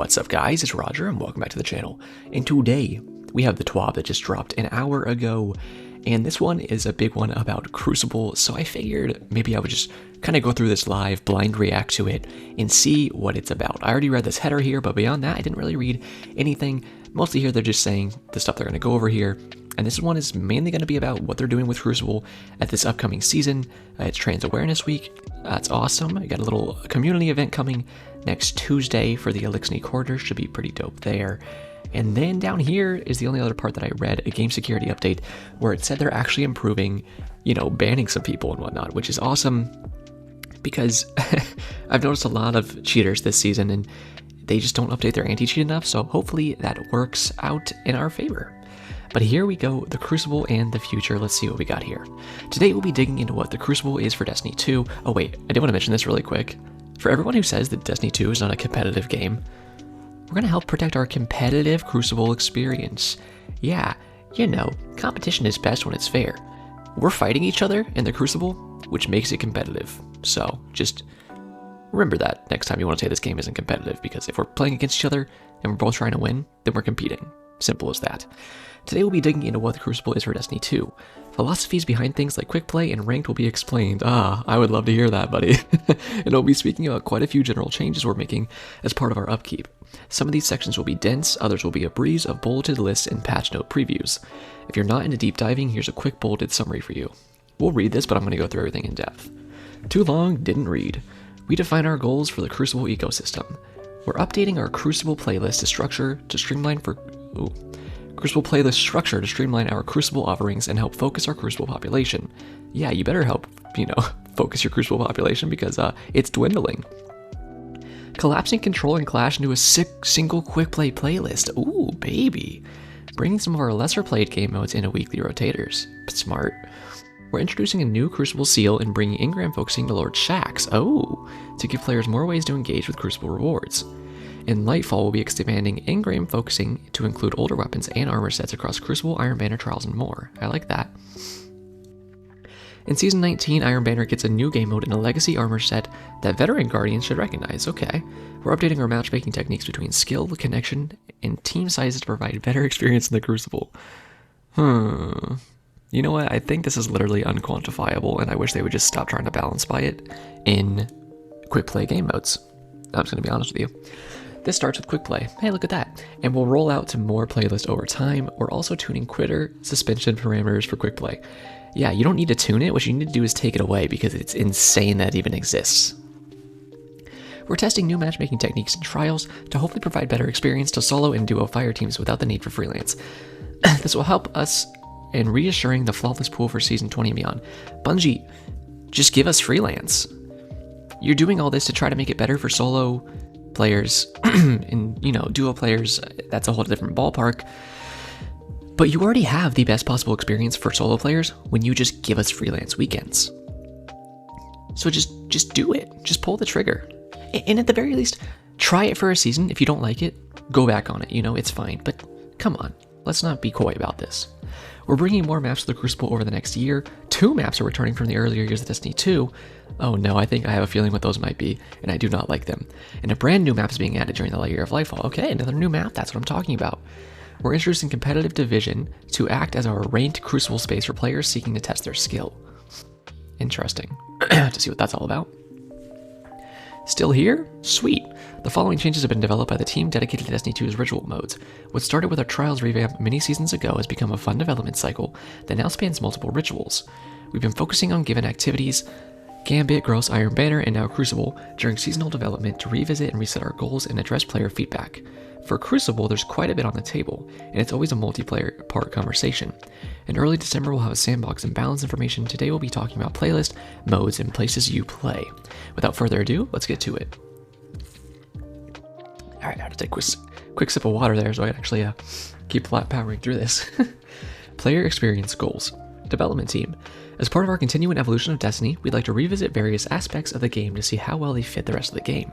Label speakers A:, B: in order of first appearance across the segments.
A: What's up guys, it's Roger and welcome back to the channel. And today we have the twab that just dropped an hour ago, and this one is a big one about Crucible, so I figured maybe I would just kind of go through this live, blind react to it, and see what it's about. I already read this header here, but beyond that I didn't really read anything. Mostly here they're just saying the stuff they're going to go over here, and this one is mainly going to be about what they're doing with Crucible at this upcoming season. It's Trans Awareness Week. That's awesome. I got a little community event coming next Tuesday for the Elixir Quarter. Should be pretty dope there. And then down here is the only other part that I read, a game security update, where it said they're actually improving, banning some people and whatnot, which is awesome because I've noticed a lot of cheaters this season and they just don't update their anti-cheat enough, so hopefully that works out in our favor. But here we go, the Crucible and the future. Let's see what we got here. Today we'll be digging into what the Crucible is for Destiny 2. Oh wait, I did want to mention this really quick. For everyone who says that Destiny 2 is not a competitive game, we're going to help protect our competitive Crucible experience. Yeah, competition is best when it's fair. We're fighting each other in the Crucible, which makes it competitive. So just remember that next time you want to say this game isn't competitive, because if we're playing against each other and we're both trying to win, then we're competing. Simple as that. Today we'll be digging into what the Crucible is for Destiny 2. Philosophies behind things like quick play and ranked will be explained. I would love to hear that, buddy. And we'll be speaking about quite a few general changes we're making as part of our upkeep. Some of these sections will be dense, others will be a breeze of bulleted lists and patch note previews. If you're not into deep diving, here's a quick bulleted summary for you. We'll read this, but I'm going to go through everything in depth. Too long, didn't read. We define our goals for the Crucible ecosystem. We're updating our Crucible playlist to streamline our Crucible offerings and help focus our Crucible population. Yeah, you better help, focus your Crucible population because it's dwindling. Collapsing Control and Clash into a single quick play playlist. Ooh, baby. Bringing some of our lesser played game modes into weekly rotators. Smart. We're introducing a new Crucible seal and bringing engram focusing to Lord Shaxx. Oh, to give players more ways to engage with Crucible rewards. In Lightfall, we'll be expanding engram focusing to include older weapons and armor sets across Crucible, Iron Banner, Trials, and more. I like that. In Season 19, Iron Banner gets a new game mode and a legacy armor set that veteran Guardians should recognize. Okay. We're updating our matchmaking techniques between skill, connection, and team sizes to provide better experience in the Crucible. You know what? I think this is literally unquantifiable, and I wish they would just stop trying to balance by it in quick play game modes. I'm just going to be honest with you. This starts with quick play. Hey, look at that. And we'll roll out to more playlists over time. We're also tuning quitter suspension parameters for quick play. Yeah, you don't need to tune it. What you need to do is take it away because it's insane that it even exists. We're testing new matchmaking techniques and trials to hopefully provide better experience to solo and duo fire teams without the need for freelance. This will help us in reassuring the flawless pool for Season 20 and beyond. Bungie, just give us freelance. You're doing all this to try to make it better for solo players and duo players. That's a whole different ballpark, but you already have the best possible experience for solo players when you just give us freelance weekends. So just do it. Just pull the trigger, and at the very least try it for a season. If you don't like it, go back on it. It's fine, but come on, let's not be coy about this. We're bringing more maps to the Crucible over the next year. 2 maps are returning from the earlier years of Destiny 2. Oh no, I think I have a feeling what those might be, and I do not like them. And a brand new map is being added during the year of Lightfall. Okay, another new map, that's what I'm talking about. We're introducing competitive division to act as our ranked Crucible space for players seeking to test their skill. Interesting to see what that's all about. Still here? Sweet. The following changes have been developed by the team dedicated to Destiny 2's ritual modes. What started with our Trials revamp many seasons ago has become a fun development cycle that now spans multiple rituals. We've been focusing on given activities, Gambit, Gross, Iron Banner, and now Crucible, during seasonal development to revisit and reset our goals and address player feedback. For Crucible, there's quite a bit on the table, and it's always a multiplayer part conversation. In early December, we'll have a sandbox and balance information. Today we'll be talking about playlist, modes, and places you play. Without further ado, let's get to it. Alright, I had to take a quick sip of water there so I can actually keep powering through this. Player experience goals. Development team. As part of our continuing evolution of Destiny, we'd like to revisit various aspects of the game to see how well they fit the rest of the game.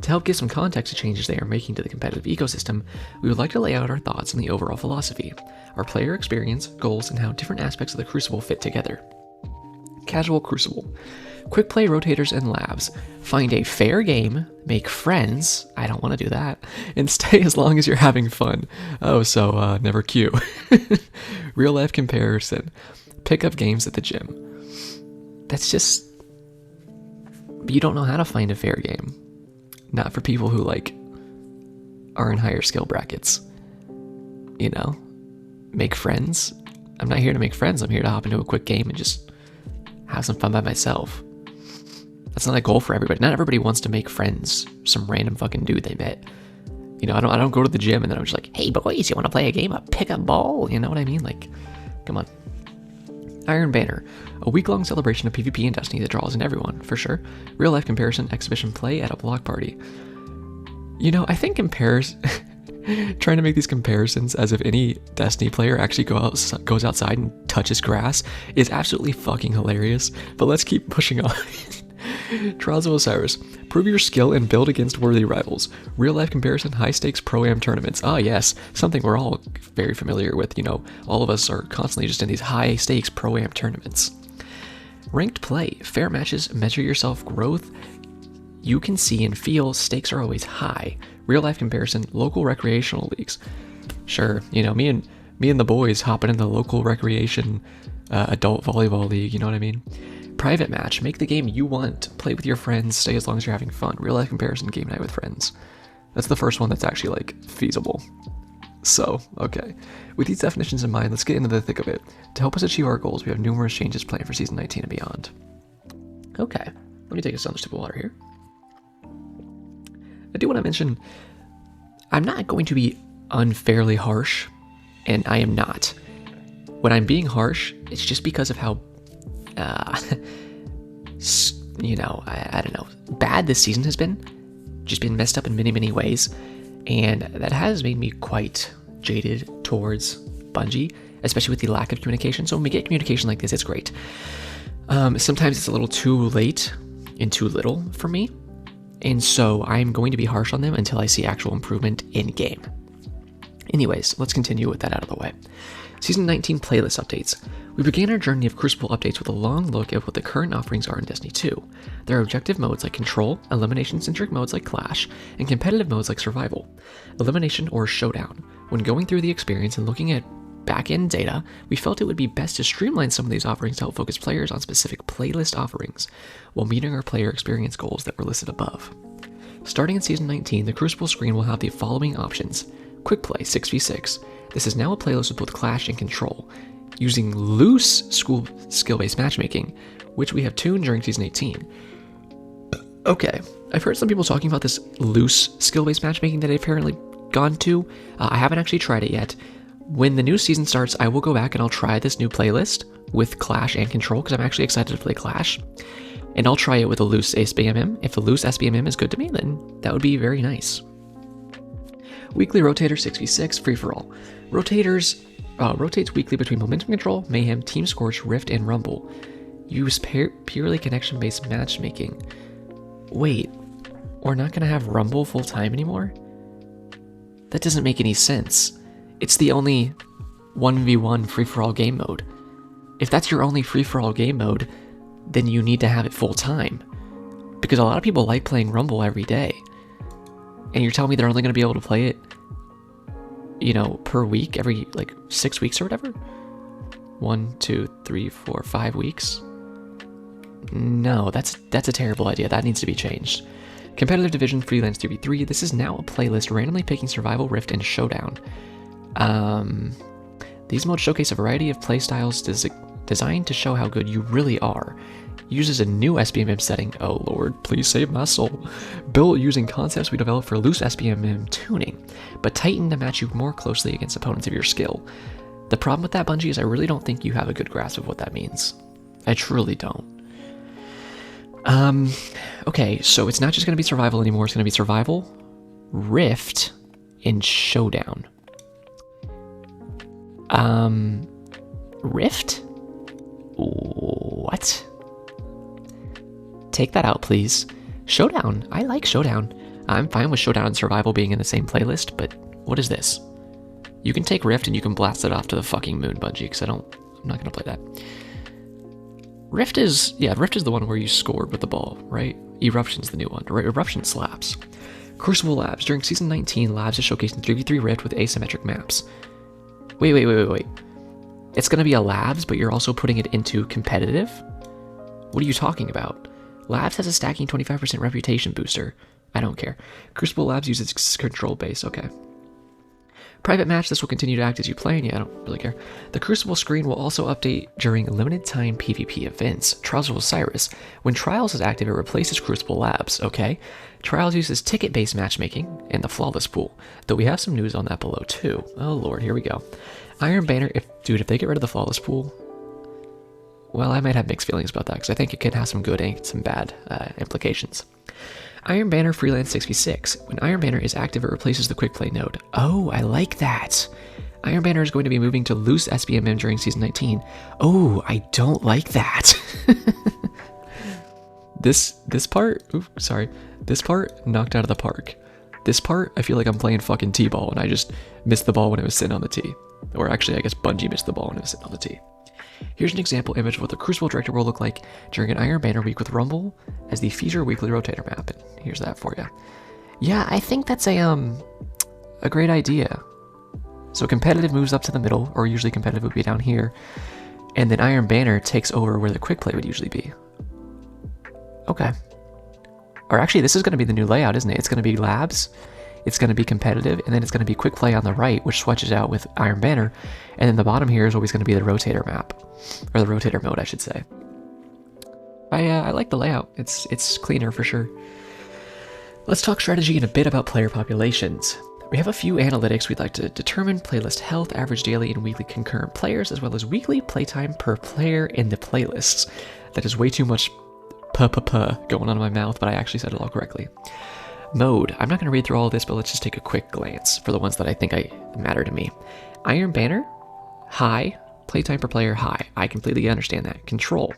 A: To help give some context to changes they are making to the competitive ecosystem, we would like to lay out our thoughts on the overall philosophy, our player experience, goals, and how different aspects of the Crucible fit together. Casual Crucible. Quick play rotators and labs. Find a fair game, make friends, I don't want to do that, and stay as long as you're having fun. Oh, so never queue. Real life comparison. Pick up games at the gym. That's just... You don't know how to find a fair game. Not for people who, like, are in higher skill brackets. You know? Make friends. I'm not here to make friends. I'm here to hop into a quick game and just have some fun by myself. That's not a goal for everybody. Not everybody wants to make friends. Some random fucking dude they met. You know, I don't go to the gym and then I'm just like, hey boys, you want to play a game of pick-up ball? You know what I mean? Like, come on. Iron Banner. A week-long celebration of PvP and Destiny that draws in everyone, for sure. Real-life comparison, exhibition play at a block party. You know, I think trying to make these comparisons as if any Destiny player actually goes outside and touches grass is absolutely fucking hilarious, but let's keep pushing on. Trials of Osiris. Prove your skill and build against worthy rivals. Real-life comparison, high-stakes pro-am tournaments. Ah, yes, something we're all very familiar with. You know, all of us are constantly just in these high-stakes pro-am tournaments. Ranked play. Fair matches, measure yourself growth. You can see and feel stakes are always high. Real-life comparison, local recreational leagues. Sure, you know, me and the boys hopping in the local recreation adult volleyball league, you know what I mean? Private match, make the game you want, play with your friends, stay as long as you're having fun. Real life comparison, game night with friends. That's the first one that's actually like feasible. So, okay. With these definitions in mind, let's get into the thick of it. To help us achieve our goals, we have numerous changes planned for Season 19 and beyond. Okay, let me take a sip of water here. I do want to mention, I'm not going to be unfairly harsh, and I am not. When I'm being harsh, it's just because of how you know, I don't know, bad this season has been. Just been messed up in many, many ways. And that has made me quite jaded towards Bungie, especially with the lack of communication. So when we get communication like this, it's great. Sometimes it's a little too late and too little for me. And so I'm going to be harsh on them until I see actual improvement in-game. Anyways, let's continue with that out of the way. Season 19 playlist updates. We began our journey of Crucible updates with a long look at what the current offerings are in Destiny 2. There are objective modes like Control, elimination-centric modes like Clash, and competitive modes like Survival. Elimination or Showdown. When going through the experience and looking at back-end data, we felt it would be best to streamline some of these offerings to help focus players on specific playlist offerings, while meeting our player experience goals that were listed above. Starting in Season 19, the Crucible screen will have the following options. Quick Play 6v6. This is now a playlist with both Clash and Control, using loose skill-based matchmaking, which we have tuned during Season 18. Okay, I've heard some people talking about this loose skill-based matchmaking that they've apparently gone to. I haven't actually tried it yet. When the new season starts, I will go back and I'll try this new playlist with Clash and Control, because I'm actually excited to play Clash. And I'll try it with a loose SBMM. If the loose SBMM is good to me, then that would be very nice. Weekly Rotator 6v6 free-for-all. Rotates weekly between Momentum Control, Mayhem, Team Scorch, Rift, and Rumble. Use purely connection-based matchmaking. Wait, we're not going to have Rumble full-time anymore? That doesn't make any sense. It's the only 1v1 free-for-all game mode. If that's your only free-for-all game mode, then you need to have it full-time. Because a lot of people like playing Rumble every day. And you're telling me they're only going to be able to play it, you know, per week, every, like, 6 weeks or whatever? 1, 2, 3, 4, 5 weeks? No, that's a terrible idea. That needs to be changed. Competitive Division Freelance 3v3. This is now a playlist randomly picking Survival, Rift, and Showdown. These modes showcase a variety of playstyles designed to show how good you really are. Uses a new SBMM setting, oh lord, please save my soul, built using concepts we developed for loose SBMM tuning, but tightened to match you more closely against opponents of your skill. The problem with that, Bungie, is I really don't think you have a good grasp of what that means. I truly don't. Okay, so it's not just going to be Survival anymore, it's going to be Survival, Rift, and Showdown. Rift? What? Take that out, please. Showdown. I like Showdown. I'm fine with Showdown and Survival being in the same playlist, but what is this? You can take Rift and you can blast it off to the fucking moon, Bungie, because I'm not going to play that. Rift is the one where you scored with the ball, right? Eruption's the new one, right? Eruption slaps. Crucible Labs. During Season 19, Labs is showcasing 3v3 Rift with asymmetric maps. Wait. It's going to be a Labs, but you're also putting it into competitive? What are you talking about? Labs has a stacking 25% reputation booster. I don't care. Crucible Labs uses control base, okay. Private match, this will continue to act as you play, and yeah, I don't really care. The Crucible screen will also update during limited time PvP events. Trials of Osiris. When Trials is active, it replaces Crucible Labs, okay? Trials uses ticket-based matchmaking and the Flawless Pool, though we have some news on that below too. Oh lord, here we go. Iron Banner, if they get rid of the Flawless Pool, well, I might have mixed feelings about that, because I think it can have some good and some bad implications. Iron Banner Freelance 6v6. When Iron Banner is active, it replaces the Quick Play node. Oh, I like that. Iron Banner is going to be moving to loose SBMM during Season 19. Oh, I don't like that. This part, this part knocked out of the park. This part, I feel like I'm playing fucking T-ball and I just missed the ball when it was sitting on the tee. Or actually, I guess Bungie missed the ball when it was sitting on the tee. Here's an example image of what the Crucible Director will look like during an Iron Banner week with Rumble as the feature weekly rotator map. And here's that for you. Yeah, I think that's a great idea. So competitive moves up to the middle, or usually competitive would be down here, and then Iron Banner takes over where the quick play would usually be. Okay. Or actually, this is going to be the new layout, isn't it? It's going to be Labs, it's going to be competitive, and then it's going to be quick play on the right, which switches out with Iron Banner, and then the bottom here is always going to be the rotator map, or the rotator mode, I should say. I like the layout. It's cleaner for sure. Let's talk strategy and a bit about player populations. We have a few analytics we'd like to determine: playlist health, average daily and weekly concurrent players, as well as weekly playtime per player in the playlists. That is way too much going on in my mouth, but I actually said it all correctly. Mode. I'm not going to read through all of this, but let's just take a quick glance for the ones that I think matter to me. Iron Banner, high. Playtime per player, high. I completely understand that. Control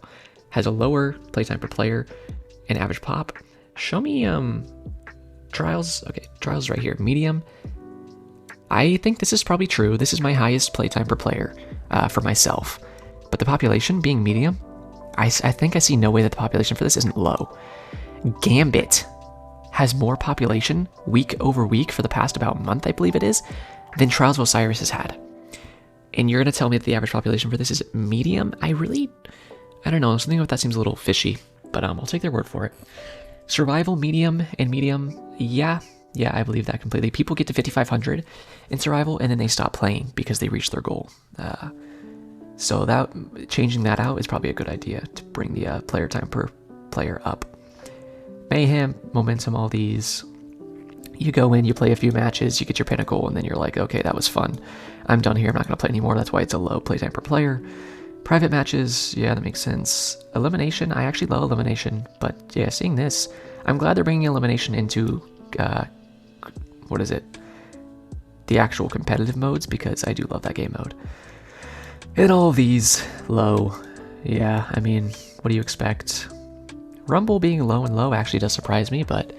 A: has a lower playtime per player and average pop. Show me Trials. Okay, Trials right here. Medium. I think this is probably true. This is my highest playtime per player for myself. But the population being medium, I think I see no way that the population for this isn't low. Gambit has more population week over week for the past about month, I believe it is, than Trials of Osiris has had. And you're going to tell me that the average population for this is medium? I don't know. Something about that seems a little fishy, but I'll take their word for it. Survival, medium, and medium, yeah, I believe that completely. People get to 5,500 in survival, and then they stop playing because they reach their goal. So changing that out is probably a good idea to bring the player time per player up. Mayhem, Momentum, all these. You go in, you play a few matches, you get your pinnacle, and then you're like, okay, that was fun. I'm done here, I'm not going to play anymore. That's why it's a low playtime per player. Private matches, yeah, that makes sense. Elimination, I actually love Elimination, but yeah, seeing this, I'm glad they're bringing Elimination into, what is it? The actual competitive modes, because I do love that game mode. And all of these, low. Yeah, I mean, what do you expect? Rumble being low and low actually does surprise me, but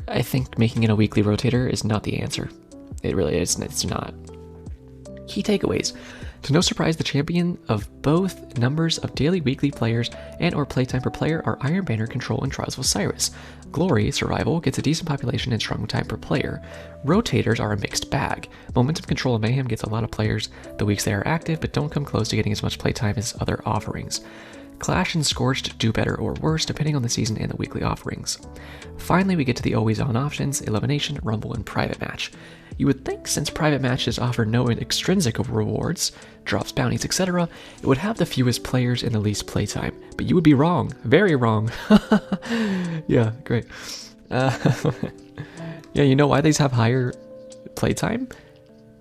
A: I think making it a weekly rotator is not the answer. It really is, it's not. Key takeaways. To no surprise, the champion of both numbers of daily weekly players and or playtime per player are Iron Banner, Control, and Trials of Osiris. Glory, Survival, gets a decent population and strong time per player. Rotators are a mixed bag. Momentum, Control, and Mayhem gets a lot of players the weeks they are active, but don't come close to getting as much playtime as other offerings. Clash and Scorched do better or worse depending on the season and the weekly offerings. Finally, we get to the always-on options: Elimination, Rumble, and Private Match. You would think since private matches offer no extrinsic rewards, drops, bounties, etc., it would have the fewest players and the least playtime, but you would be wrong. Very wrong. Yeah, great. Yeah, you know why these have higher playtime?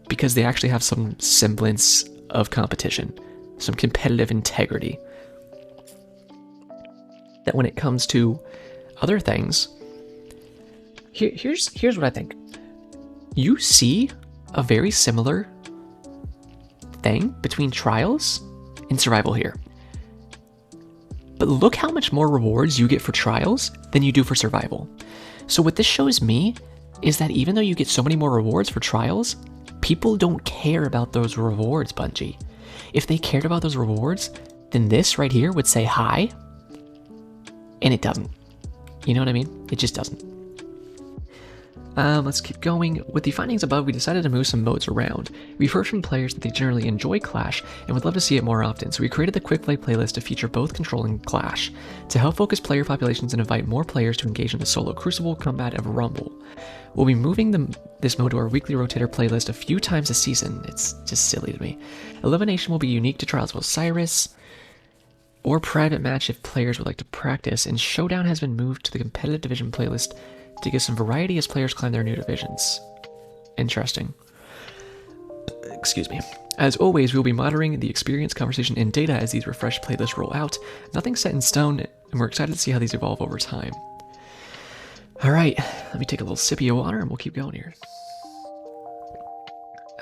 A: Because they actually have some semblance of competition, some competitive integrity. That when it comes to other things, here's what I think. You see a very similar thing between Trials and Survival here. But look how much more rewards you get for Trials than you do for Survival. So what this shows me is that even though you get so many more rewards for Trials, people don't care about those rewards, Bungie. If they cared about those rewards, then this right here would say hi, and it doesn't. You know what I mean? It just doesn't. Let's keep going. With the findings above, we decided to move some modes around. We've heard from players that they generally enjoy Clash and would love to see it more often, so we created the Quick Play playlist to feature both Control and Clash, to help focus player populations and invite more players to engage in the solo Crucible, Combat, and Rumble. We'll be moving this mode to our weekly rotator playlist a few times a season. It's just silly to me. Elimination will be unique to Trials of Osiris, or Private Match if players would like to practice, and Showdown has been moved to the Competitive Division playlist to give some variety as players climb their new divisions. Interesting. Excuse me. As always, we will be monitoring the experience, conversation, and data as these refreshed playlists roll out. Nothing's set in stone, and we're excited to see how these evolve over time. Alright, let me take a little sippy of water and we'll keep going here.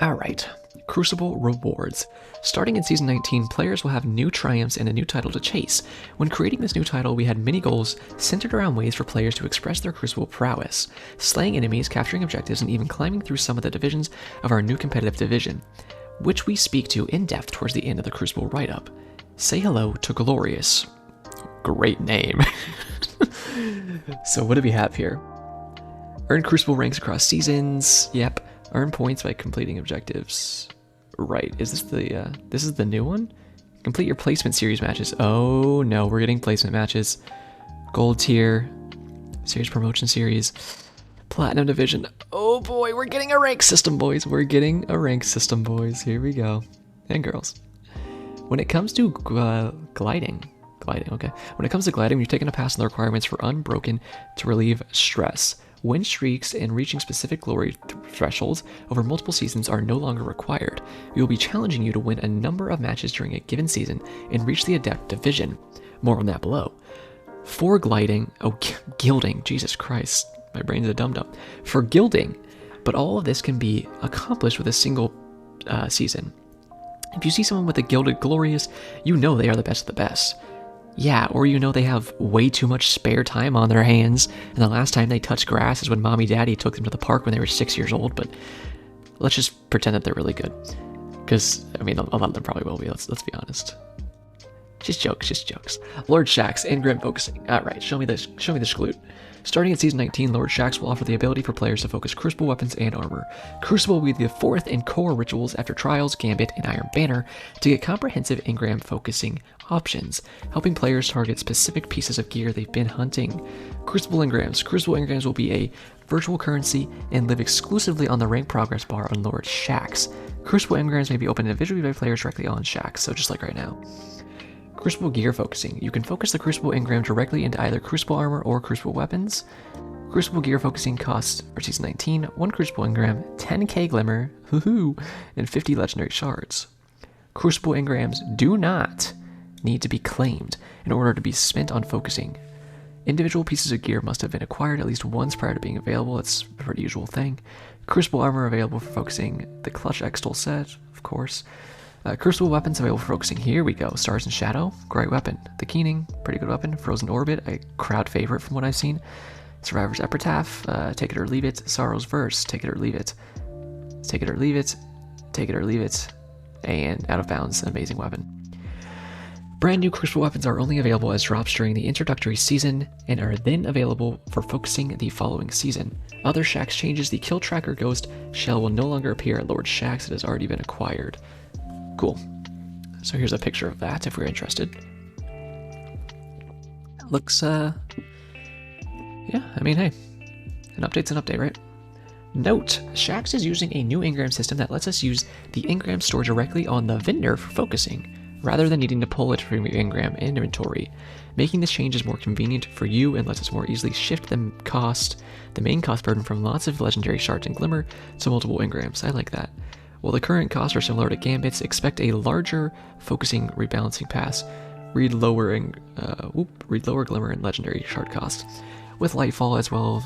A: Alright, Crucible rewards. Starting in Season 19, players will have new triumphs and a new title to chase. When creating this new title, we had mini goals centered around ways for players to express their Crucible prowess, slaying enemies, capturing objectives, and even climbing through some of the divisions of our new competitive division, which we speak to in depth towards the end of the Crucible write-up. Say hello to Glorious. Great name. So what do we have here? Earn Crucible ranks across seasons. Yep. Earn points by completing objectives. Right. Is this the this is the new one? Complete your placement series matches. Oh no, we're getting placement matches. Gold tier. Series promotion series. Platinum division. Oh boy, we're getting a rank system, boys. We're getting a rank system, boys. Here we go. And girls. When it comes to gliding, okay. When it comes to gliding, we've taken a pass on the requirements for Unbroken to relieve stress. Win streaks and reaching specific glory thresholds over multiple seasons are no longer required. We will be challenging you to win a number of matches during a given season and reach the Adept division. More on that below. For gliding, gilding, Jesus Christ, my brain's a dum-dum. For gilding, but all of this can be accomplished with a single season. If you see someone with a gilded glorious, you know they are the best of the best. Yeah, or you know they have way too much spare time on their hands, and the last time they touched grass is when mommy daddy took them to the park when they were 6 years old, but let's just pretend that they're really good. Because, I mean, a lot of them probably will be, let's be honest. Just jokes. Lord Shax, Engram focusing. Alright, show me the glute. Starting in Season 19, Lord Shax will offer the ability for players to focus Crucible weapons and armor. Crucible will be the fourth and core rituals after Trials, Gambit, and Iron Banner to get comprehensive engram focusing options, helping players target specific pieces of gear they've been hunting. Crucible engrams. Crucible engrams will be a virtual currency and live exclusively on the rank progress bar on Lord Shax. Crucible engrams may be opened individually by players directly on Shax, so just like right now. Crucible gear focusing. You can focus the Crucible engram directly into either Crucible armor or Crucible weapons. Crucible gear focusing costs, for Season 19, 1 Crucible engram, 10k glimmer, and 50 legendary shards. Crucible engrams do not need to be claimed in order to be spent on focusing. Individual pieces of gear must have been acquired at least once prior to being available. It's a pretty usual thing. Crucible armor available for focusing the Clutch Extol set, of course. Crucible weapons available for focusing. Here we go. Stars and Shadow, great weapon. The Keening, pretty good weapon. Frozen Orbit, a crowd favorite from what I've seen. Survivor's Epitaph, take it or leave it. Sorrow's Verse, take it or leave it. Take it or leave it. Take it or leave it. And Out of Bounds, an amazing weapon. Brand new Crucible weapons are only available as drops during the introductory season and are then available for focusing the following season. Other Shax changes, the Kill Tracker Ghost shell will no longer appear at Lord Shax. It has already been acquired. Cool. So here's a picture of that if we're interested. Looks, yeah, I mean, hey, an update's an update, right? Note, Shax is using a new engram system that lets us use the engram store directly on the vendor for focusing, rather than needing to pull it from your engram inventory. Making this change is more convenient for you and lets us more easily shift the main cost burden from lots of legendary shards and glimmer to multiple engrams. I like that. While the current costs are similar to Gambit's, expect a larger focusing rebalancing pass. Read lower glimmer and legendary shard cost. With Lightfall as well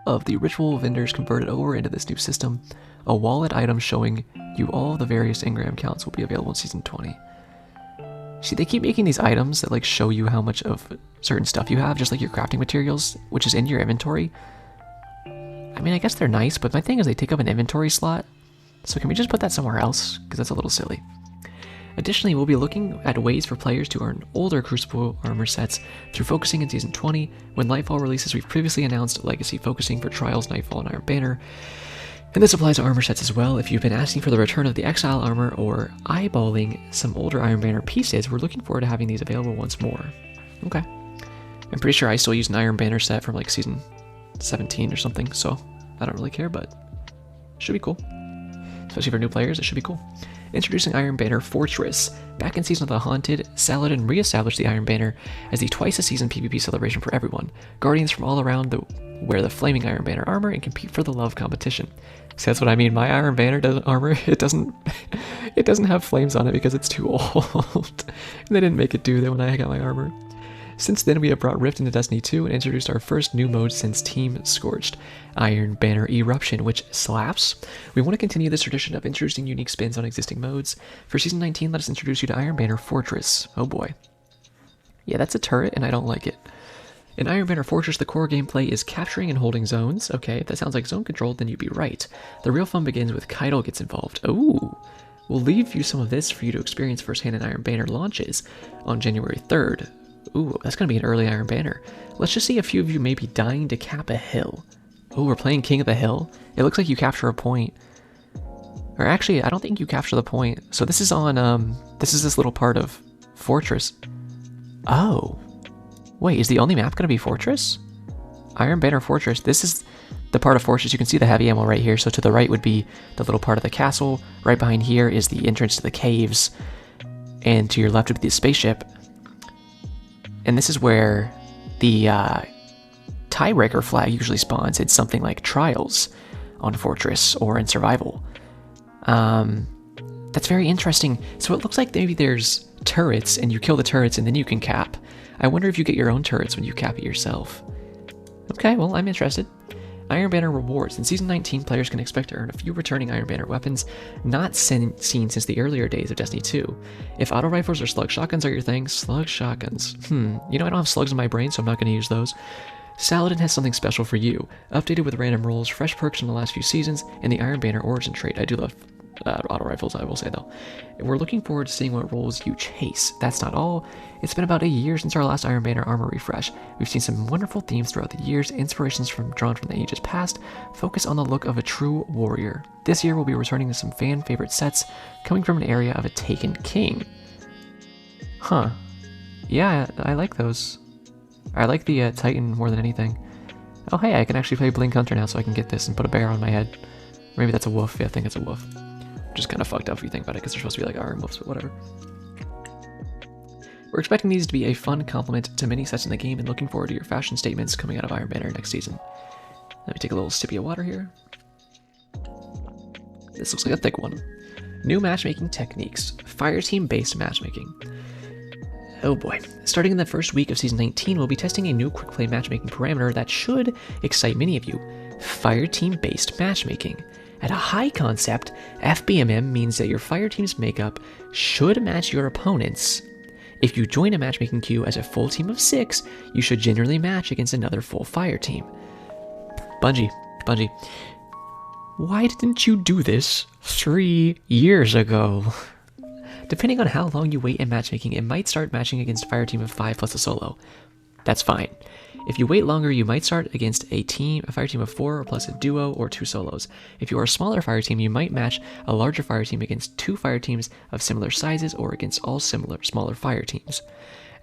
A: of the ritual vendors converted over into this new system, a wallet item showing you all the various engram counts will be available in Season 20. See, they keep making these items that like show you how much of certain stuff you have, just like your crafting materials, which is in your inventory. I mean, I guess they're nice, but my thing is they take up an inventory slot. So can we just put that somewhere else? Because that's a little silly. Additionally, we'll be looking at ways for players to earn older Crucible armor sets through focusing in Season 20. When Nightfall releases, we've previously announced Legacy focusing for Trials, Nightfall, and Iron Banner. And this applies to armor sets as well. If you've been asking for the return of the Exile armor or eyeballing some older Iron Banner pieces, we're looking forward to having these available once more. Okay. I'm pretty sure I still use an Iron Banner set from like Season 17 or something, so I don't really care, but it should be cool. Especially for new players, it should be cool. Introducing Iron Banner Fortress. Back in Season of the Haunted, Saladin re-established the Iron Banner as the twice-a-season PvP celebration for everyone. Guardians from all around wear the flaming Iron Banner armor and compete for the love competition. So that's what I mean. My Iron Banner armor, it doesn't have flames on it because it's too old. And they didn't make it do that when I got my armor. Since then, we have brought Rift into Destiny 2 and introduced our first new mode since Team Scorched, Iron Banner Eruption, which slaps. We want to continue this tradition of introducing unique spins on existing modes. For Season 19, let us introduce you to Iron Banner Fortress. Oh boy. Yeah, that's a turret, and I don't like it. In Iron Banner Fortress, the core gameplay is capturing and holding zones. Okay, if that sounds like zone control, then you'd be right. The real fun begins with Kaido gets involved. Ooh. We'll leave you some of this for you to experience firsthand in Iron Banner launches on January 3rd. Ooh, that's going to be an early Iron Banner. Let's just see a few of you maybe dying to cap a hill. Oh, we're playing King of the Hill? It looks like you capture a point. Or actually, I don't think you capture the point. So this is on, this is this little part of Fortress. Oh. Wait, is the only map going to be Fortress? Iron Banner Fortress. This is the part of Fortress. You can see the heavy ammo right here. So to the right would be the little part of the castle. Right behind here is the entrance to the caves. And to your left would be the spaceship. And this is where the tiebreaker flag usually spawns. It's something like Trials on Fortress or in Survival. That's very interesting. So it looks like maybe there's turrets and you kill the turrets and then you can cap. I wonder if you get your own turrets when you cap it yourself. Okay, well, I'm interested. Iron Banner rewards. In Season 19, players can expect to earn a few returning Iron Banner weapons not seen since the earlier days of Destiny 2. If auto rifles or slug shotguns are your thing, slug shotguns. You know, I don't have slugs in my brain, so I'm not going to use those. Saladin has something special for you. Updated with random rolls, fresh perks from the last few seasons, and the Iron Banner origin trait. I do love auto rifles, I will say though. We're looking forward to seeing what roles you chase. That's not all. It's been about a year since our last Iron Banner armor refresh. We've seen some wonderful themes throughout the years, inspirations drawn from the ages past, focus on the look of a true warrior. This year we'll be returning to some fan favorite sets, coming from an area of a taken king. Huh. Yeah, I like those. I like the Titan more than anything. Oh hey, I can actually play Blink Hunter now, so I can get this and put a bear on my head. Maybe that's a wolf. Yeah, I think it's a wolf. Just kind of fucked up if you think about it, because they're supposed to be like iron wolves, but whatever. We're expecting these to be a fun complement to many sets in the game and looking forward to your fashion statements coming out of Iron Banner next season. Let me take a little sippy of water here. This looks like a thick one. New matchmaking techniques. Fireteam based matchmaking. Oh boy. Starting in the first week of Season 19, we'll be testing a new quick play matchmaking parameter that should excite many of you. Fireteam based matchmaking. At a high concept, FBMM means that your fireteam's makeup should match your opponent's. If you join a matchmaking queue as a full team of 6, you should generally match against another full fire team. Bungie. Why didn't you do this 3 years ago? Depending on how long you wait in matchmaking, it might start matching against a fire team of 5 plus a solo. That's fine. If you wait longer, you might start against a fire team of 4 plus a duo or 2 solos. If you are a smaller fire team, you might match a larger fire team against 2 fire teams of similar sizes or against all smaller fire teams.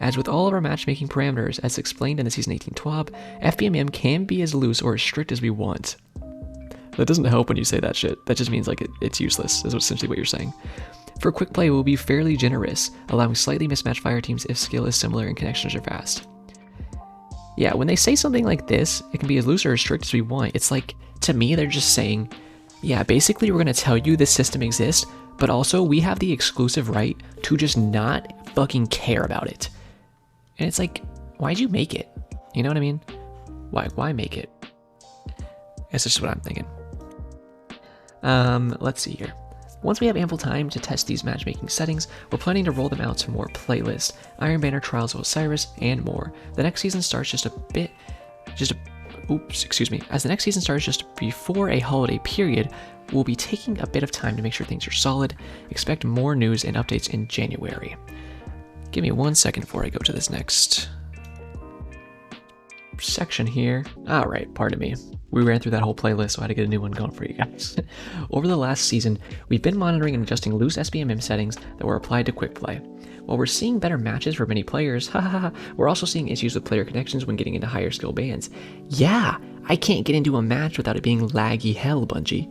A: As with all of our matchmaking parameters, as explained in the Season 18 TWAB, FBMM can be as loose or as strict as we want. That doesn't help when you say that shit. That just means like it's useless, is essentially what you're saying. For quick play, we'll be fairly generous, allowing slightly mismatched fire teams if skill is similar and connections are fast. Yeah, when they say something like this, it can be as loose or as strict as we want. It's like, to me, they're just saying, yeah, basically we're going to tell you this system exists, but also we have the exclusive right to just not fucking care about it. And it's like, why'd you make it? You know what I mean? Why make it? That's just what I'm thinking. Let's see here. Once we have ample time to test these matchmaking settings, we're planning to roll them out to more playlists, Iron Banner, Trials of Osiris, and more. The next season starts as the next season starts just before a holiday period, we'll be taking a bit of time to make sure things are solid. Expect more news and updates in January. Give me 1 second before I go to this next section here. Alright, pardon me. We ran through that whole playlist, so I had to get a new one going for you guys. Over the last season, we've been monitoring and adjusting loose SBMM settings that were applied to quick play. While we're seeing better matches for many players, we're also seeing issues with player connections when getting into higher skill bands. Yeah, I can't get into a match without it being laggy hell, Bungie.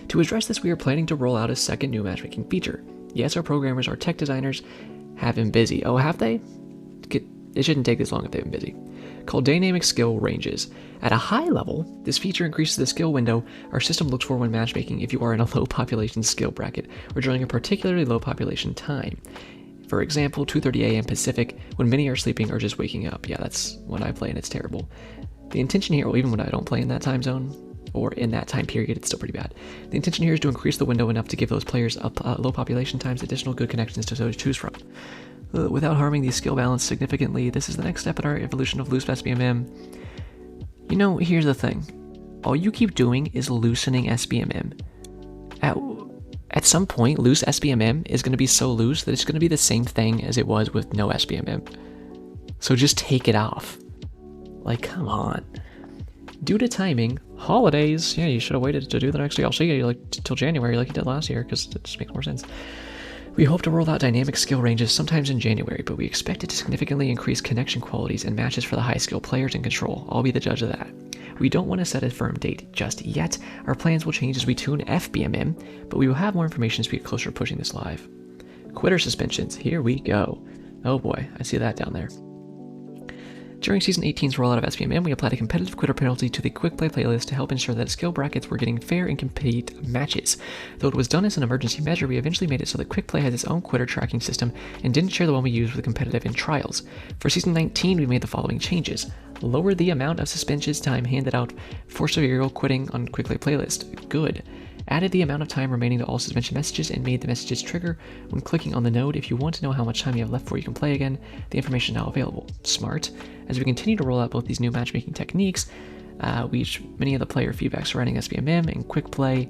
A: To address this, we are planning to roll out a second new matchmaking feature. Yes, our programmers, our tech designers have been busy. Oh, have they? It shouldn't take this long if they've been busy. Called Dynamic Skill Ranges. At a high level, this feature increases the skill window our system looks for when matchmaking if you are in a low population skill bracket or during a particularly low population time. For example, 2:30 a.m. Pacific, when many are sleeping or just waking up. Yeah, that's when I play and it's terrible. The intention here, well, even when I don't play in that time zone, or in that time period, it's still pretty bad. The intention here is to increase the window enough to give those players up low population times additional good connections to choose from. Without harming the skill balance significantly, this is the next step in our evolution of loose SBMM. You know, here's the thing. All you keep doing is loosening SBMM. At some point, loose SBMM is going to be so loose that it's going to be the same thing as it was with no SBMM. So just take it off. Like, come on. Due to timing, holidays, yeah, you should have waited to do the next DLC like till January like you did last year, because it just makes more sense. We hope to roll out dynamic skill ranges sometimes in January, but we expect it to significantly increase connection qualities and matches for the high skill players in control. I'll be the judge of that. We don't want to set a firm date just yet. Our plans will change as we tune FBMM, but we will have more information as we get closer to pushing this live. Quitter suspensions, here we go. Oh boy, I see that down there. During Season 18's rollout of SBMM, we applied a competitive quitter penalty to the quick play playlist to help ensure that skill brackets were getting fair and complete matches. Though it was done as an emergency measure, we eventually made it so that quick play has its own quitter tracking system and didn't share the one we used with competitive in trials. For Season 19, we made the following changes. Lower the amount of suspensions time handed out for serial quitting on quick play playlist. Good. Added the amount of time remaining to all suspension messages and made the messages trigger when clicking on the node. If you want to know how much time you have left before you can play again, the information is now available. Smart. As we continue to roll out both these new matchmaking techniques, many of the player feedback surrounding SBMM and quick play,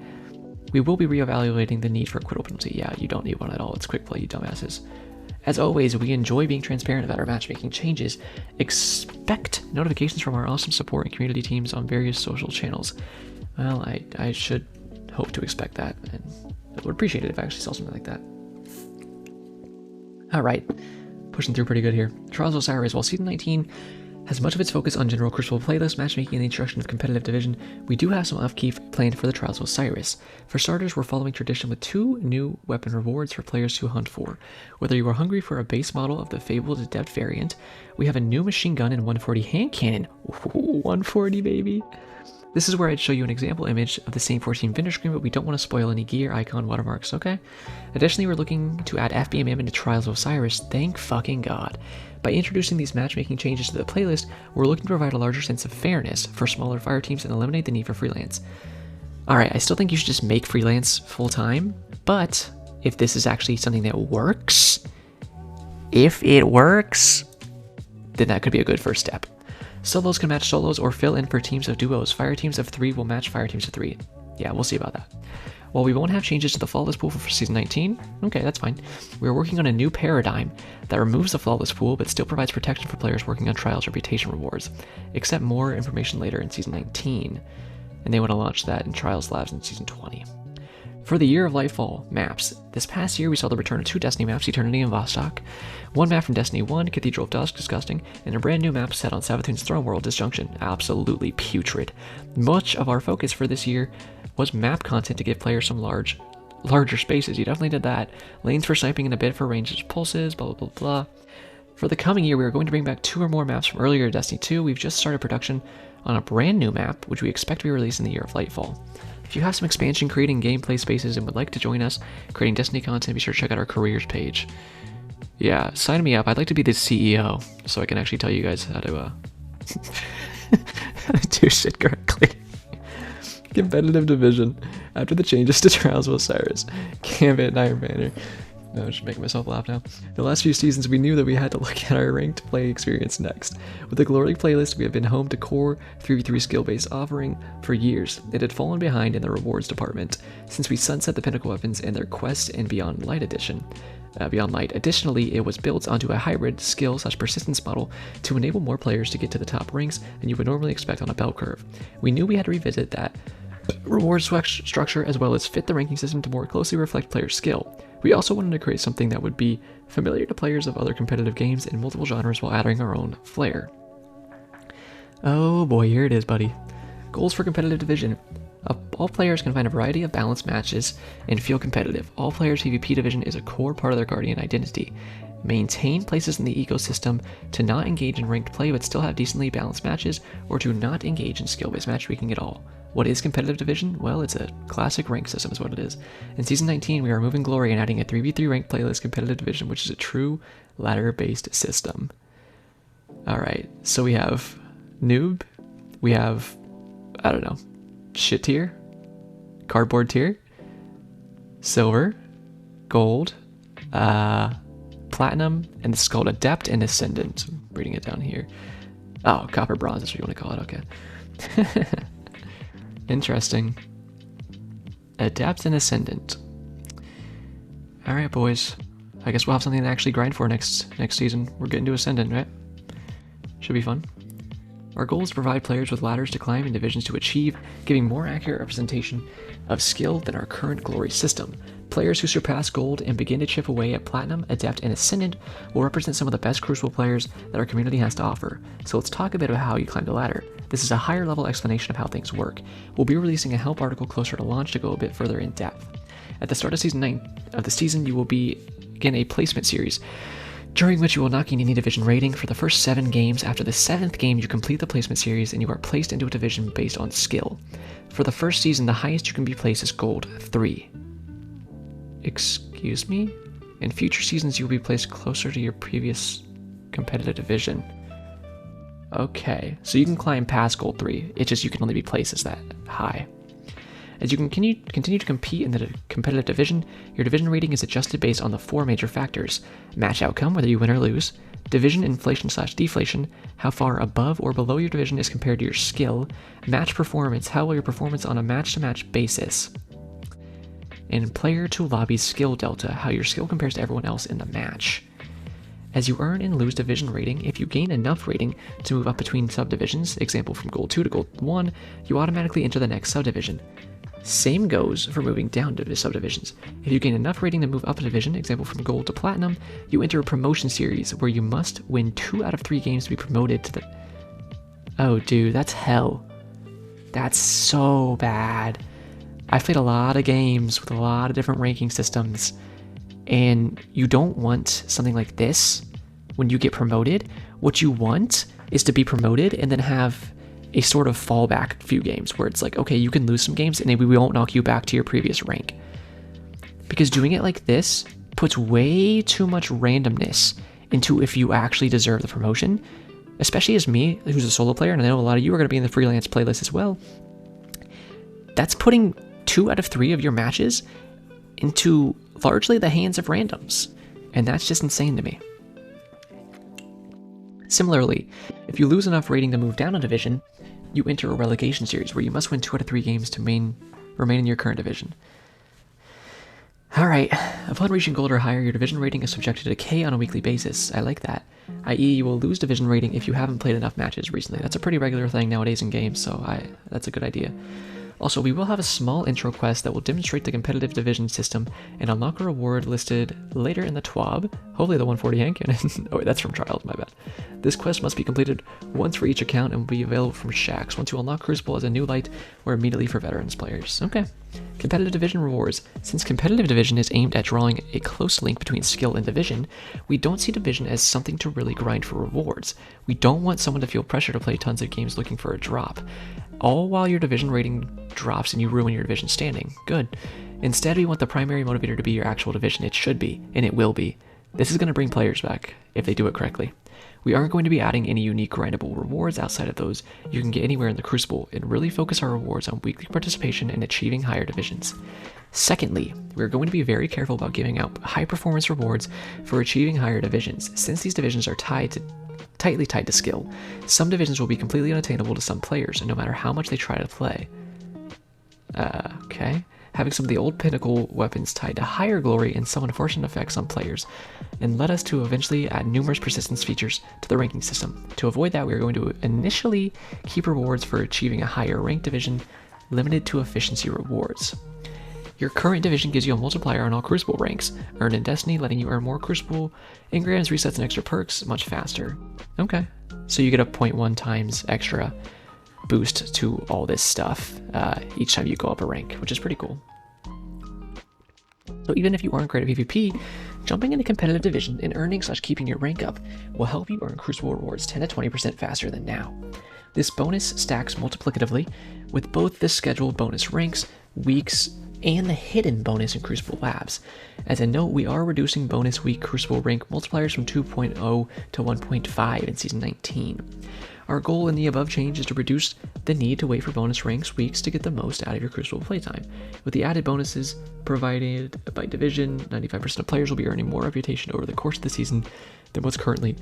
A: we will be reevaluating the need for a quittal penalty. Yeah, you don't need one at all. It's quick play, you dumbasses. As always, we enjoy being transparent about our matchmaking changes. Expect notifications from our awesome support and community teams on various social channels. Well, I should hope to expect that, and I would appreciate it if I actually saw something like that. Alright, pushing through pretty good here. Trials of Osiris. While Season 19 has much of its focus on general Crucible playlist, matchmaking, and the introduction of competitive division, we do have some off-key planned for the Trials of Osiris. For starters, we're following tradition with 2 new weapon rewards for players to hunt for. Whether you are hungry for a base model of the fabled Depth variant, we have a new machine gun and 140 hand cannon. Ooh, 140, baby! This is where I'd show you an example image of the same 14 vendor screen, but we don't want to spoil any gear, icon, watermarks, okay? Additionally, we're looking to add FBMM into Trials of Osiris, thank fucking god. By introducing these matchmaking changes to the playlist, we're looking to provide a larger sense of fairness for smaller fire teams and eliminate the need for freelance. Alright, I still think you should just make freelance full-time, but if this is actually something that works, if it works, then that could be a good first step. Solos can match solos or fill in for teams of duos. Fire teams of 3 will match fire teams of 3. Yeah, we'll see about that. While we won't have changes to the Flawless pool for Season 19, okay, that's fine. We're working on a new paradigm that removes the Flawless pool but still provides protection for players working on Trials reputation rewards. Expect more information later in Season 19, and they want to launch that in Trials Labs in Season 20. For the Year of Lightfall maps, this past year we saw the return of 2 Destiny maps, Eternity and Vostok, 1 map from Destiny 1, Cathedral of Dusk, disgusting, and a brand new map set on Savathun's Throne World, Disjunction, absolutely putrid. Much of our focus for this year was map content to give players some larger spaces. You definitely did that. Lanes for sniping and a bit for ranged pulses, blah blah blah blah. For the coming year, we are going to bring back 2 or more maps from earlier Destiny 2. We've just started production on a brand new map, which we expect to be released in the Year of Lightfall. If you have some expansion creating gameplay spaces and would like to join us creating Destiny content, be sure to check out our careers page. Yeah, sign me up. I'd like to be the CEO, so I can actually tell you guys how to do shit correctly. Competitive division. After the changes to Trials of Osiris, Gambit and Iron Banner. I'm just making myself laugh now. The last few seasons, we knew that we had to look at our ranked play experience next. With the Glory playlist, we have been home to core 3v3 skill-based offering for years. It had fallen behind in the rewards department since we sunset the Pinnacle weapons and their Quest and Beyond Light edition. Beyond Light. Additionally, it was built onto a hybrid skill/persistence model to enable more players to get to the top ranks than you would normally expect on a bell curve. We knew we had to revisit that reward structure as well as fit the ranking system to more closely reflect player skill. We also wanted to create something that would be familiar to players of other competitive games in multiple genres while adding our own flair. Oh boy, here it is, buddy. Goals for competitive division. All players can find a variety of balanced matches and feel competitive. All players' PvP division is a core part of their Guardian identity. Maintain places in the ecosystem to not engage in ranked play but still have decently balanced matches, or to not engage in skill-based matchmaking at all. What is competitive division? Well, it's a classic rank system is what it is. In Season 19, we are removing Glory and adding a 3v3 ranked playlist competitive division, which is a true ladder-based system. Alright, so we have Noob, we have, I don't know, Shit tier, Cardboard tier, Silver, Gold, Platinum, and this is called Adept and Ascendant. I'm reading it down here. Oh, Copper Bronze is what you want to call it, okay. Interesting. Adept and Ascendant. Alright, boys. I guess we'll have something to actually grind for next season. We're getting to Ascendant, right? Should be fun. Our goal is to provide players with ladders to climb and divisions to achieve, giving more accurate representation of skill than our current Glory system. Players who surpass Gold and begin to chip away at Platinum, Adept, and Ascendant will represent some of the best Crucible players that our community has to offer. So let's talk a bit about how you climb the ladder. This is a higher level explanation of how things work. We'll be releasing a help article closer to launch to go a bit further in depth. At the start of Season 9 of the season, you will begin a placement series, during which you will not gain any division rating for the first 7 games. After the 7th game, you complete the placement series and you are placed into a division based on skill. For the first season, the highest you can be placed is Gold 3. Excuse me? In future seasons, you will be placed closer to your previous competitive division. Okay, so you can climb past Gold 3, it's just you can only be placed as that high. As you continue to compete in the competitive division, your division rating is adjusted based on the 4 major factors: match outcome, whether you win or lose; division inflation/deflation, how far above or below your division is compared to your skill; match performance, how well your performance on a match-to-match basis; and player to lobby skill delta, how your skill compares to everyone else in the match. As you earn and lose division rating, if you gain enough rating to move up between subdivisions, example from Gold 2 to Gold 1, you automatically enter the next subdivision. Same goes for moving down to the subdivisions. If you gain enough rating to move up a division, example from Gold to Platinum, you enter a promotion series where you must win 2 out of 3 games to be promoted to the... Oh dude, that's hell. That's so bad. I've played a lot of games with a lot of different ranking systems, and you don't want something like this when you get promoted. What you want is to be promoted and then have a sort of fallback few games where it's like, okay, you can lose some games and maybe we won't knock you back to your previous rank. Because doing it like this puts way too much randomness into if you actually deserve the promotion, especially as me, who's a solo player, and I know a lot of you are going to be in the freelance playlist as well. That's putting 2 out of 3 of your matches into largely the hands of randoms, and that's just insane to me. Similarly, if you lose enough rating to move down a division, you enter a relegation series where you must win 2 out of 3 games to remain in your current division. Alright, upon reaching Gold or higher, your division rating is subjected to decay on a weekly basis. I like that. I.e., you will lose division rating if you haven't played enough matches recently. That's a pretty regular thing nowadays in games, so that's a good idea. Also, we will have a small intro quest that will demonstrate the competitive division system and unlock a reward listed later in the twab, hopefully the 140 hand cannon. Oh wait, that's from Trials, my bad. This quest must be completed once for each account and will be available from Shacks. Once you unlock Crucible as a new light, or immediately for veterans players. Okay. Competitive division rewards. Since competitive division is aimed at drawing a close link between skill and division, we don't see division as something to really grind for rewards. We don't want someone to feel pressure to play tons of games looking for a drop, all while your division rating drops and you ruin your division standing. Good. Instead, we want the primary motivator to be your actual division. It should be, and it will be. This is going to bring players back, if they do it correctly. We aren't going to be adding any unique grindable rewards outside of those you can get anywhere in the Crucible, and really focus our rewards on weekly participation and achieving higher divisions. Secondly, we're going to be very careful about giving out high performance rewards for achieving higher divisions, since these divisions are tightly tied to skill. Some divisions will be completely unattainable to some players, no matter how much they try to play. Okay. Having some of the old pinnacle weapons tied to higher glory and some unfortunate effects on players, and led us to eventually add numerous persistence features to the ranking system. To avoid that, we are going to initially keep rewards for achieving a higher rank division limited to efficiency rewards. Your current division gives you a multiplier on all Crucible ranks, earned in Destiny, letting you earn more Crucible engrams, resets, and extra perks much faster. Okay, so you get a 0.1 times extra boost to all this stuff each time you go up a rank, which is pretty cool. So even if you aren't great at PvP, jumping into competitive division and earning/keeping your rank up will help you earn Crucible rewards 10 to 20% faster than now. This bonus stacks multiplicatively with both the scheduled bonus ranks, weeks, and the hidden bonus in Crucible Labs. As a note, we are reducing bonus week Crucible rank multipliers from 2.0 to 1.5 in Season 19. Our goal in the above change is to reduce the need to wait for bonus ranks weeks to get the most out of your Crucible playtime. With the added bonuses provided by division, 95% of players will be earning more reputation over the course of the season than what's currently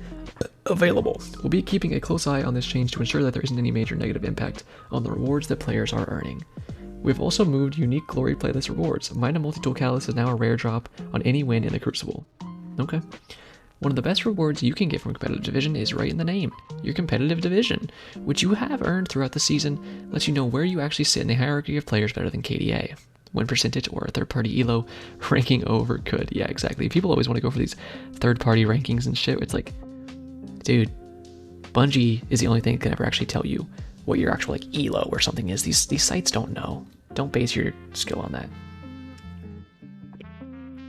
A: available. We'll be keeping a close eye on this change to ensure that there isn't any major negative impact on the rewards that players are earning. We've also moved unique glory playlist rewards. Mina Multi-Tool Catalyst is now a rare drop on any win in the Crucible. Okay. One of the best rewards you can get from competitive division is right in the name, your competitive division, which you have earned throughout the season, lets you know where you actually sit in the hierarchy of players better than KDA, win percentage, or a third-party ELO ranking over good. Yeah, exactly. People always want to go for these third-party rankings and shit. It's like, dude, Bungie is the only thing that can ever actually tell you what your actual like ELO or something is. These sites don't know. Don't base your skill on that.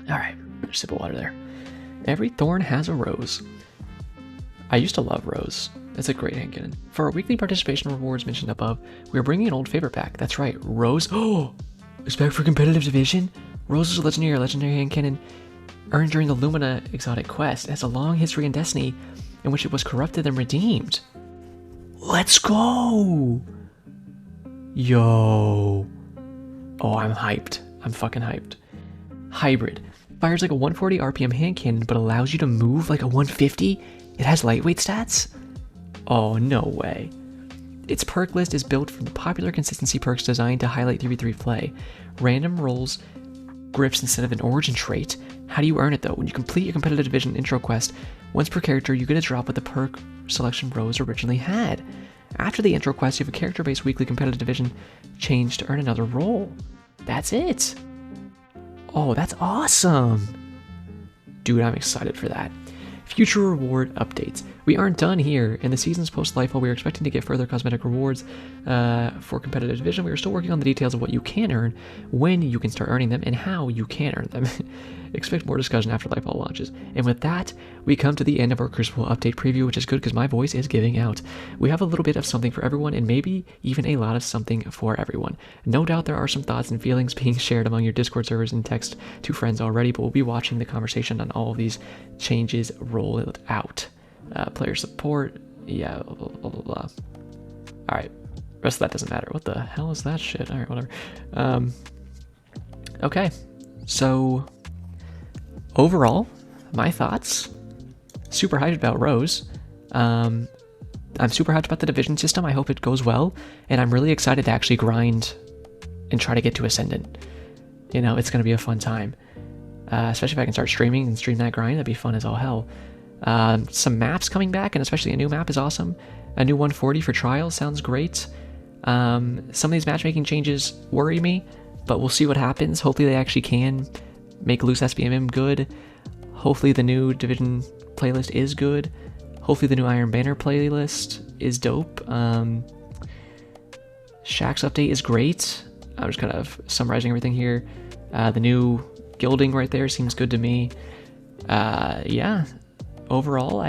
A: All right, just sip of water there. Every thorn has a rose. I used to love Rose. It's a great hand cannon. For our weekly participation rewards mentioned above, we are bringing an old favorite back. That's right, Rose. Oh, it's back for competitive division. Rose is a legendary hand cannon earned during the Lumina exotic quest. It has a long history in Destiny in which it was corrupted and redeemed. Let's go! Yo. Oh, I'm hyped. I'm fucking hyped. Hybrid. Fires like a 140 RPM hand cannon, but allows you to move like a 150? It has lightweight stats? Oh, no way. Its perk list is built from the popular consistency perks designed to highlight 3v3 play. Random rolls grips instead of an origin trait. How do you earn it though? When you complete your competitive division intro quest, once per character, you get a drop with the perk selection Rose originally had. After the intro quest, you have a character-based weekly competitive division change to earn another role. That's it. Oh, that's awesome. Dude, I'm excited for that. Future reward updates. We aren't done here. In the season's post-life, while we are expecting to get further cosmetic rewards for competitive division, we are still working on the details of what you can earn, when you can start earning them, and how you can earn them. Expect more discussion after Lifeball launches. And with that, we come to the end of our Crucible update preview, which is good because my voice is giving out. We have a little bit of something for everyone, and maybe even a lot of something for everyone. No doubt there are some thoughts and feelings being shared among your Discord servers and text to friends already, but we'll be watching the conversation on all of these changes roll it out. Player support, yeah, blah, blah, blah, blah, blah. All right, rest of that doesn't matter. What the hell is that shit? All right, whatever. Okay, so overall, my thoughts, super hyped about Rose. I'm super hyped about the division system. I hope it goes well, and I'm really excited to actually grind and try to get to Ascendant. You know, it's going to be a fun time, especially if I can start streaming and stream that grind. That'd be fun as all hell. Some maps coming back, and especially a new map is awesome. A new 140 for trials sounds great. Some of these matchmaking changes worry me, but we'll see what happens. Hopefully they actually can make loose SBMM good. Hopefully the new Division playlist is good. Hopefully the new Iron Banner playlist is dope. Shaxx update is great. I'm just kind of summarizing everything here. The new gilding right there seems good to me. Yeah. Overall,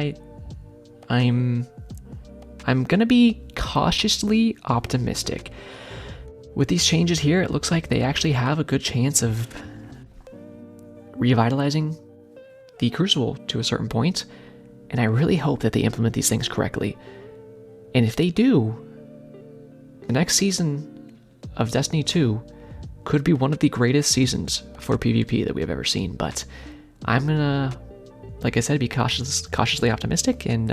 A: I'm gonna be cautiously optimistic. With these changes here, it looks like they actually have a good chance of revitalizing the Crucible to a certain point, and I really hope that they implement these things correctly. And if they do, the next season of Destiny 2 could be one of the greatest seasons for PvP that we have ever seen, but I'm gonna, like I said, be cautiously optimistic, and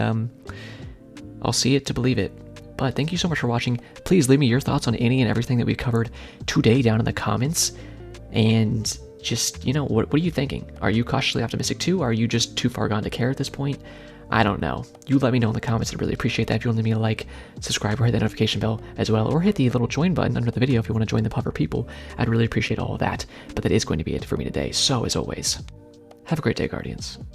A: I'll see it to believe it. But thank you so much for watching. Please leave me your thoughts on any and everything that we covered today down in the comments, and just, what are you thinking? Are you cautiously optimistic too? Are you just too far gone to care at this point? I don't know. You let me know in the comments. I'd really appreciate that. If you want to leave me a like, subscribe, or hit that notification bell as well, or hit the little join button under the video if you want to join the Puffer people. I'd really appreciate all of that. But that is going to be it for me today. So as always, have a great day, Guardians.